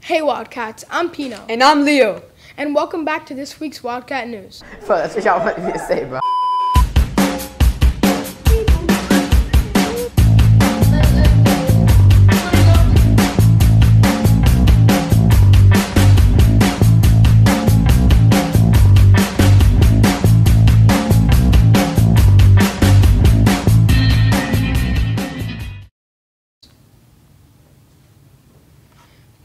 Hey Wildcats, I'm Pino. And I'm Leo. And welcome back to this week's Wildcat News. Bro, that's what y'all wanted me to say, bro.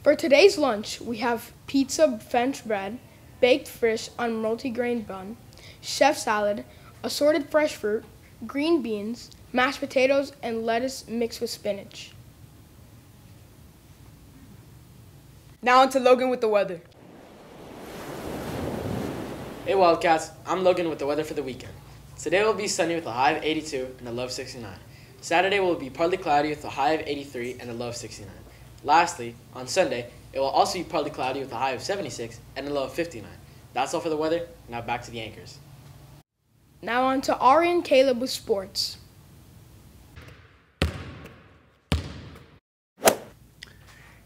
For today's lunch, we have pizza French bread, baked fish on multigrain bun, chef salad, assorted fresh fruit, green beans, mashed potatoes, and lettuce mixed with spinach. Now on to Logan with the weather. Hey Wildcats, I'm Logan with the weather for the weekend. Today will be sunny with a high of 82 and a low of 69. Saturday will be partly cloudy with a high of 83 and a low of 69. Lastly, on Sunday, it will also be partly cloudy with a high of 76 and a low of 59. That's all for the weather. Now back to the anchors. Now on to Ari and Caleb with sports.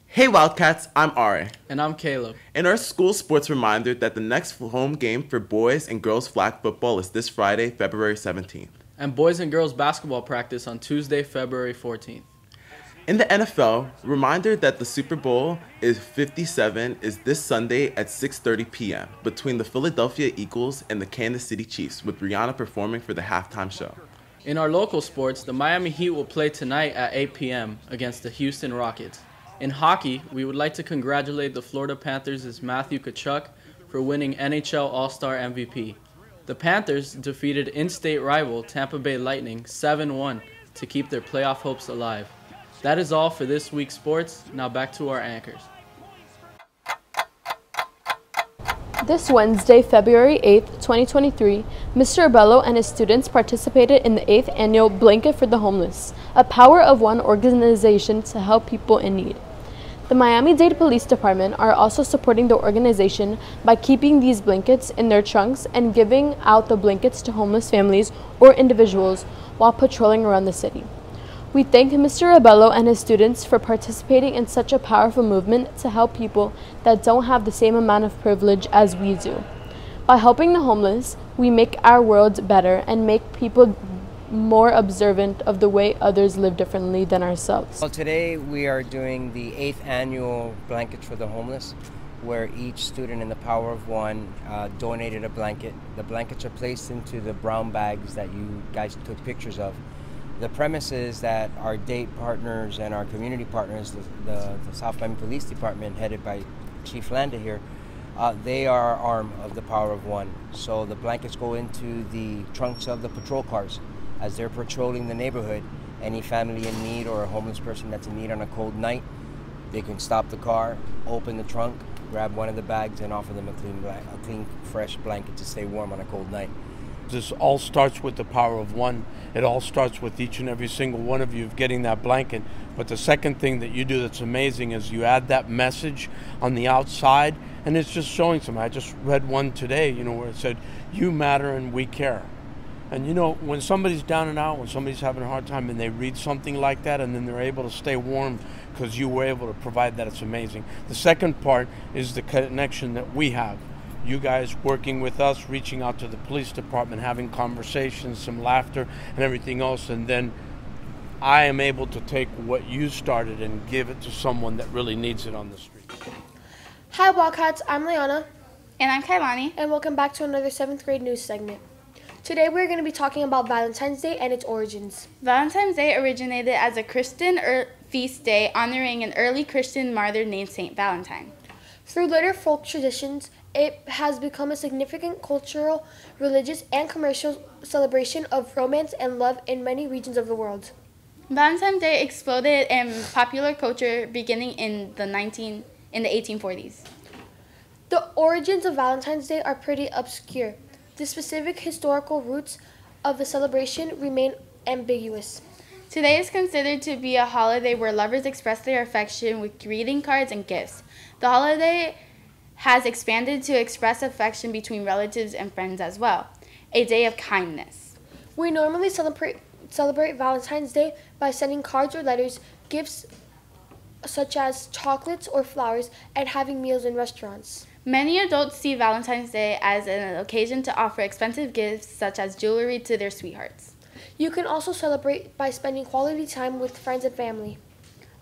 Hey Wildcats, I'm Ari. And I'm Caleb. And our school sports reminder that the next home game for boys and girls flag football is this Friday, February 17th. And boys and girls basketball practice on Tuesday, February 14th. In the NFL, reminder that the Super Bowl is 57 is this Sunday at 6:30 p.m. between the Philadelphia Eagles and the Kansas City Chiefs, with Rihanna performing for the halftime show. In our local sports, the Miami Heat will play tonight at 8 p.m. against the Houston Rockets. In hockey, we would like to congratulate the Florida Panthers' Matthew Tkachuk for winning NHL All-Star MVP. The Panthers defeated in-state rival Tampa Bay Lightning 7-1 to keep their playoff hopes alive. That is all for this week's sports. Now back to our anchors. This Wednesday, February 8th, 2023, Mr. Abello and his students participated in the 8th annual Blanket for the Homeless, a Power of One organization to help people in need. The Miami-Dade Police Department are also supporting the organization by keeping these blankets in their trunks and giving out the blankets to homeless families or individuals while patrolling around the city. We thank Mr. Abello and his students for participating in such a powerful movement to help people that don't have the same amount of privilege as we do. By helping the homeless, we make our world better and make people more observant of the way others live differently than ourselves. Well, today we are doing the 8th annual Blankets for the Homeless, where each student in the Power of One donated a blanket. The blankets are placed into the brown bags that you guys took pictures of. The premise is that our date partners and our community partners, the South Miami Police Department, headed by Chief Landa here, they are our arm of the Power of One. So the blankets go into the trunks of the patrol cars as they're patrolling the neighborhood. Any family in need or a homeless person that's in need on a cold night, they can stop the car, open the trunk, grab one of the bags, and offer them a clean, fresh blanket to stay warm on a cold night. This all starts with the Power of One. It all starts with each and every single one of you of getting that blanket. But the second thing that you do that's amazing is you add that message on the outside, and it's just showing something. I just read one today, where it said, "You matter and we care." And when somebody's down and out, when somebody's having a hard time and they read something like that and then they're able to stay warm because you were able to provide that, it's amazing. The second part is the connection that we have. You guys working with us, reaching out to the police department, having conversations, some laughter and everything else. And then I am able to take what you started and give it to someone that really needs it on the street. Hi Wildcats, I'm Leona. And I'm Kailani. And welcome back to another 7th grade news segment. Today we're going to be talking about Valentine's Day and its origins. Valentine's Day originated as a Christian feast day honoring an early Christian martyr named Saint Valentine. Through later folk traditions, it has become a significant cultural, religious, and commercial celebration of romance and love in many regions of the world. Valentine's Day exploded in popular culture beginning in the 1840s. The origins of Valentine's Day are pretty obscure. The specific historical roots of the celebration remain ambiguous. Today is considered to be a holiday where lovers express their affection with greeting cards and gifts. The holiday has expanded to express affection between relatives and friends as well, a day of kindness. We normally celebrate Valentine's Day by sending cards or letters, gifts such as chocolates or flowers, and having meals in restaurants. Many adults see Valentine's Day as an occasion to offer expensive gifts such as jewelry to their sweethearts. You can also celebrate by spending quality time with friends and family.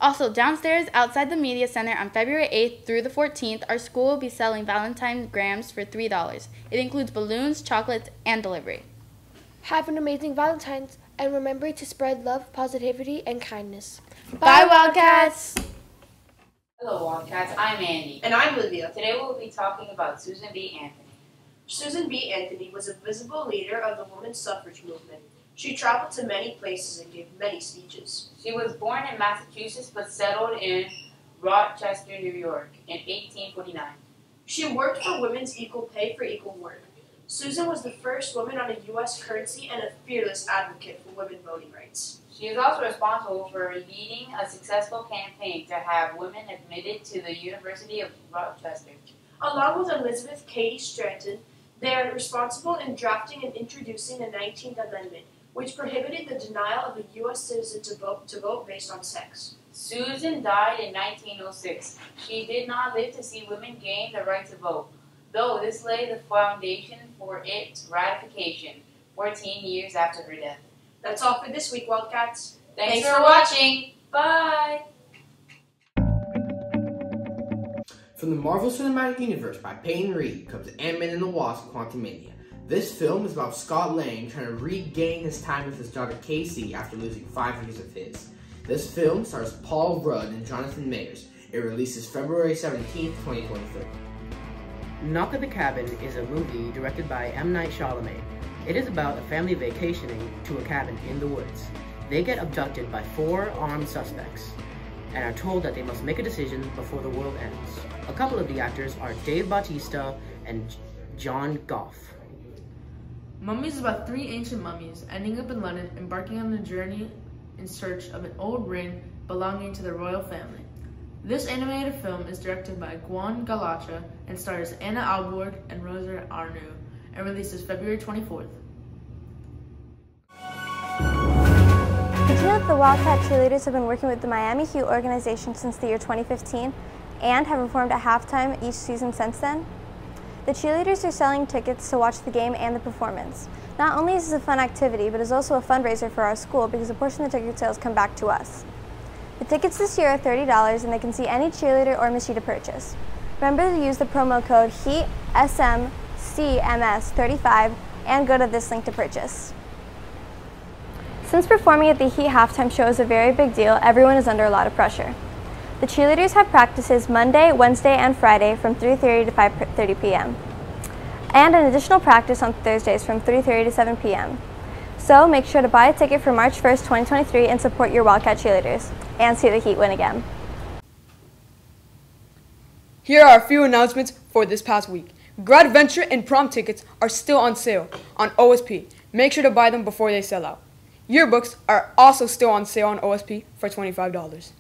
Also, downstairs outside the Media Center on February 8th through the 14th, our school will be selling Valentine's grams for $3. It includes balloons, chocolates, and delivery. Have an amazing Valentine's, and remember to spread love, positivity, and kindness. Bye, Wildcats! Hello, Wildcats. I'm Andy. And I'm Olivia. Today we'll be talking about Susan B. Anthony. Susan B. Anthony was a visible leader of the women's suffrage movement. She traveled to many places and gave many speeches. She was born in Massachusetts but settled in Rochester, New York in 1849. She worked for women's equal pay for equal work. Susan was the first woman on a U.S. currency and a fearless advocate for women voting rights. She is also responsible for leading a successful campaign to have women admitted to the University of Rochester. Along with Elizabeth Cady Stanton, they are responsible in drafting and introducing the 19th Amendment, which prohibited the denial of a U.S. citizen to vote based on sex. Susan died in 1906. She did not live to see women gain the right to vote, though this laid the foundation for its ratification 14 years after her death. That's all for this week, Wildcats. Thanks for watching. Bye! From the Marvel Cinematic Universe by Peyton Reed comes Ant-Man and the Wasp: Quantumania. This film is about Scott Lang trying to regain his time with his daughter Casey after losing 5 years of his. This film stars Paul Rudd and Jonathan Majors. It releases February 17th, 2023. Knock at the Cabin is a movie directed by M. Night Shyamalan. It is about a family vacationing to a cabin in the woods. They get abducted by 4 armed suspects and are told that they must make a decision before the world ends. A couple of the actors are Dave Bautista and John Goff. Mummies is about 3 ancient mummies ending up in London, embarking on a journey in search of an old ring belonging to the royal family. This animated film is directed by Guan Galacha and stars Anna Alborg and Rosa Arnoux, and releases February 24th. Did you know that the Wildcat cheerleaders have been working with the Miami Heat organization since the year 2015 and have performed at halftime each season since then? The cheerleaders are selling tickets to watch the game and the performance. Not only is this a fun activity, but is also a fundraiser for our school because a portion of the ticket sales come back to us. The tickets this year are $30 and they can see any cheerleader or machine to purchase. Remember to use the promo code HEATSMCMS35 and go to this link to purchase. Since performing at the Heat halftime show is a very big deal, everyone is under a lot of pressure. The cheerleaders have practices Monday, Wednesday, and Friday from 3:30 to 5:30 p.m. and an additional practice on Thursdays from 3:30 to 7 p.m. So make sure to buy a ticket for March 1st, 2023 and support your Wildcat cheerleaders and see the Heat win again. Here are a few announcements for this past week. Grad Venture and prom tickets are still on sale on OSP. Make sure to buy them before they sell out. Yearbooks are also still on sale on OSP for $25.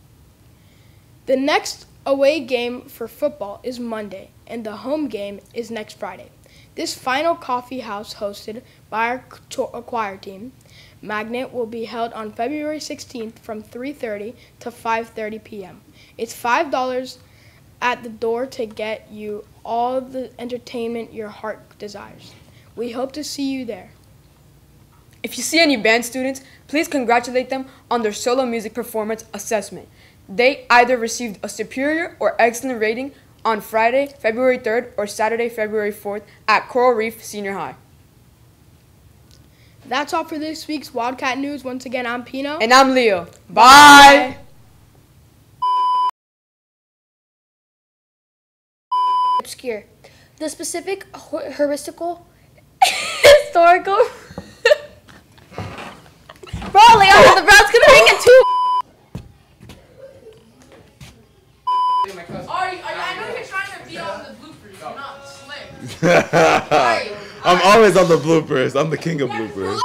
The next away game for football is Monday, and the home game is next Friday. This final coffee house hosted by our choir team, Magnet, will be held on February 16th from 3:30 to 5:30 p.m. It's $5 at the door to get you all the entertainment your heart desires. We hope to see you there. If you see any band students, please congratulate them on their solo music performance assessment. They either received a superior or excellent rating on Friday, February 3rd or Saturday, February 4th at Coral Reef Senior High. That's all for this week's Wildcat News. Once again, I'm Pino. And I'm Leo. Bye! Obscure. The specific historical Bro, Leon, the brown's gonna make it too. I know you're trying to be on the bloopers. You're not slick. I'm always on the bloopers. I'm the king of bloopers.